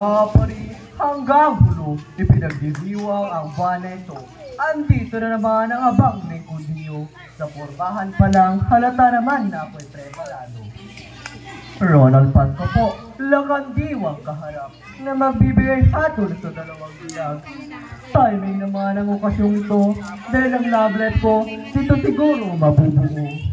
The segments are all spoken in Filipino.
Pari hanggang hulo, ipinagdiriwang ang buwan na ito. Andito na naman ang abang lingkod ninyo. Sa pormahan pa lang, halata naman na ako'y preparado. Ronald Pasco po, lakandiwang kaharap na magbibigay hatol sa dalawang bilang. Timing naman ang okasyong ito dahil ang love life ko dito siguro mabubuo.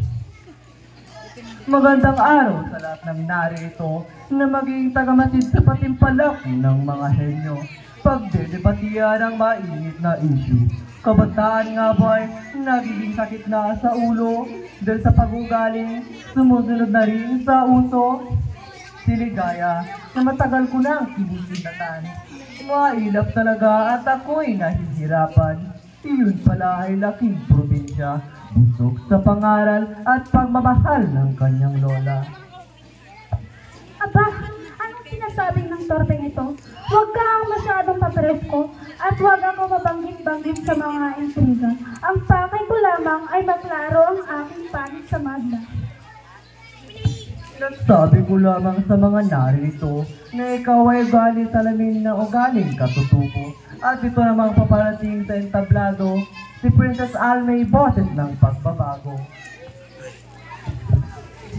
Magandang araw sa lahat ng narito na maging tagamatid sa patimpalak ng mga henyo. Pagdedebatiyan ang mainit na issue. Kabataan nga ba'y nagiging sakit na sa ulo dahil sa pag-ugali, sumusunod na rin sa uso? Siligaya na matagal ko nang kinikinatan. Mailap talaga at ako'y nahihirapan. Iyon pala ay laking probinsya. Busog sa pangaral at pagmamahal ng kanyang lola. Aba, anong sinasabi ng torpeng ito? Huwag kang masyadong papresko at huwag ako mabanggit-banggit sa mga intriga. Ang pakay ko lamang ay maklaro ang aking panig sa madla. Nagsabi ko lamang sa mga narito na ikaw ay galing salamin na ugaling katutubo. At ito namang paparating sa entablado, si Princess Almay boses ng pagbabago.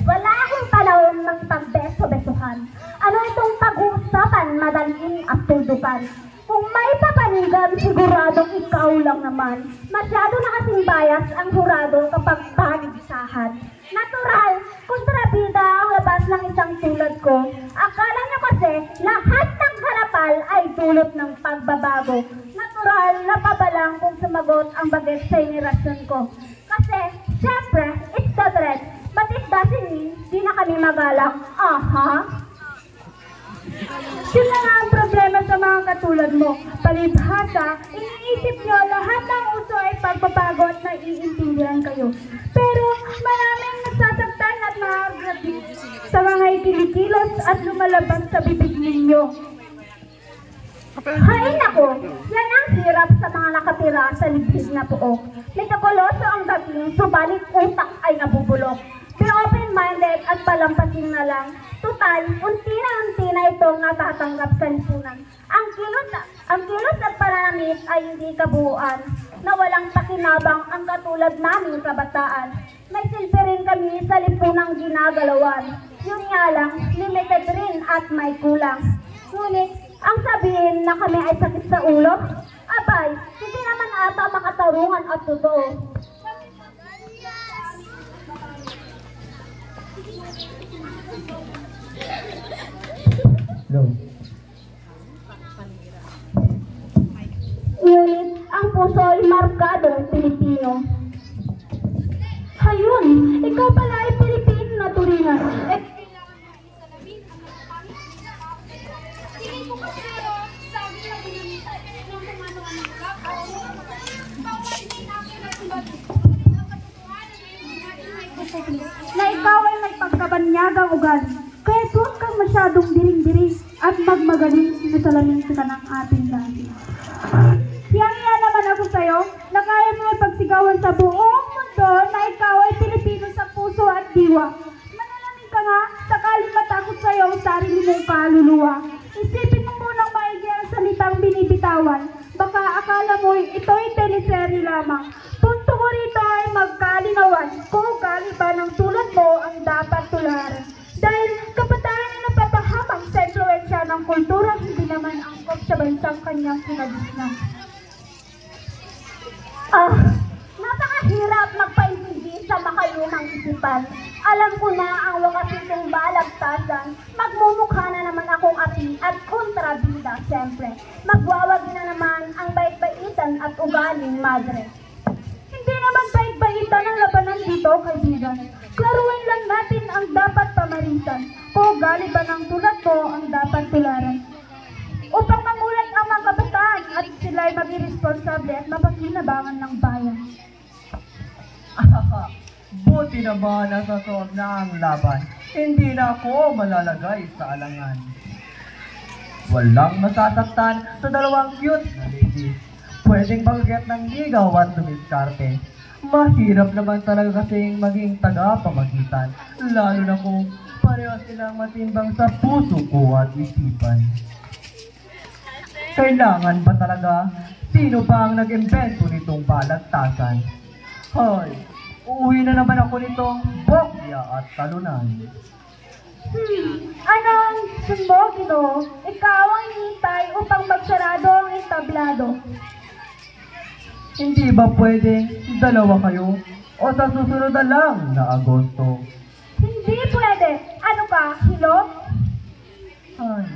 Wala akong panahon ng pagbeso-besuhan. Ano itong pag-uusapan, madaling at tuldukan? Kung may papanigan, siguradong ikaw lang naman. Masyado na kasing bias ang hurado kapag pag-isahan. Natural, kontrabida ang labas ng isang tulad ko. Akala niyo kasi lahat ng harapal ay dulot ng pagbabago. Natural na pabalang kung sumagot ang bagay sa henerasyon ko. Kasi, syempre, it's the threat. But it doesn't mean di na kami magalak. Aha! Yun na nga ang problema sa mga katulad mo. Palibhasa, iniisip nyo lahat ng uso ay pagbabago at naiintindihan kayo. Pero maraming nasasaktan at nakagabi sa mga ikilikilos at lumalabas sa bibig ninyo. Hay nako, yan ang hirap sa mga nakatira sa libhig na puok. Metokoloso ang dating, subalit utak ay nabubulok. Be open-minded at palampasin na lang. Tutal, unti na itong natatanggap sa lipunan. Ang kilos at pananamit ay hindi kabuuan, na walang pakinabang ang katulad naming kabataan. May silbi rin kami sa lipunang ginagalawan. Yun nga lang, limited rin at may kulang. Ngunit, ang sabihin na kami ay sakit sa ulo, abay, hindi naman ata makatarungan at totoo. No. Ngunit, ang puso ay markadong Pilipino. Hayun, ikaw pala ay Pilipino na turingan. Na ikaw ay may pagkabanyagang ugali. Kaya huwag kang masyadong diring-diring at magmagaling na salamin ka ng ating dati. Hiyang-hiya naman ako sa'yo na kaya mo pagsigawan sa buong mundo na ikaw ay Pilipino sa puso at diwa. Manalamin ka nga sakaling matakot sa'yo ang sarili mong kaluluwa. Isipin mo munang maigi ang salitang binibitawan. Baka akala mo ito'y teleserye lamang. Punto ko rito ay magkalinawan kung ugali ba ng tulad mo ang dapat tularan. Dahil kabataan ay napapahamang sa influensya ng kultura, hindi naman angkop sa bansang kanyang kinagisnan. Napakahirap magpaintindi sa makalumang isipan. Alam ko na ang wakas nitong balagtasan. Magmumukha na naman akong api at kontrabida, siyempre. Magwawagi na naman ang bait-baitan at ugaling madre. Hindi naman bait-baitan ang labanan dito, kaibigan. Klaruin lang natin ang dapat pamarisan. Kung ugali ba ng tulad mo ang dapat tularan. Upang mamulat ang mga kabataan at sila ay maging responsable at mapakinabangan ng bayan. Buti naman nasa solve na ang laban. Hindi na ako malalagay sa alangan. Walang masasaktan sa dalawang cute na ladies. Pwedeng magaget ng ligaw at dumiskarte. Mahirap naman talaga kasing maging taga-pamagitan. Lalo na kung pareho silang matimbang sa puso ko at isipan. Kailangan ba talaga? Sino ba ang nag-imbento nitong balagtasan? Hoy, uuwi na naman ako nitong bokya at talunan. Anong sundo, Gino? Ikaw ang hinihintay upang magsarado ang entablado. Hindi ba pwedeng dalawa kayo o sa susunod na lang na Agosto? Hindi pwede. Ano ka, Hilo? Ay,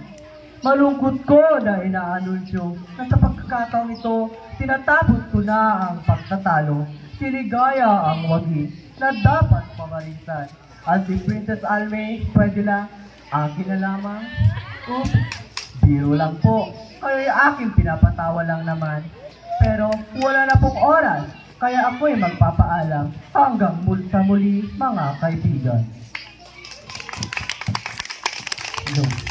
malungkot ko na inaanunsyo na sa pagkakataong ito, tinatapos ko na ang pagtatalo. Siligaya ang wagi na dapat pamarisan. At si Princess Almay, pwede lang, akin na lamang. Oops, biro lang po. Kayo'y aking pinapatawa lang naman. Pero wala na pong oras, kaya ako'y magpapaalam hanggang sa muli mga kaibigan. No.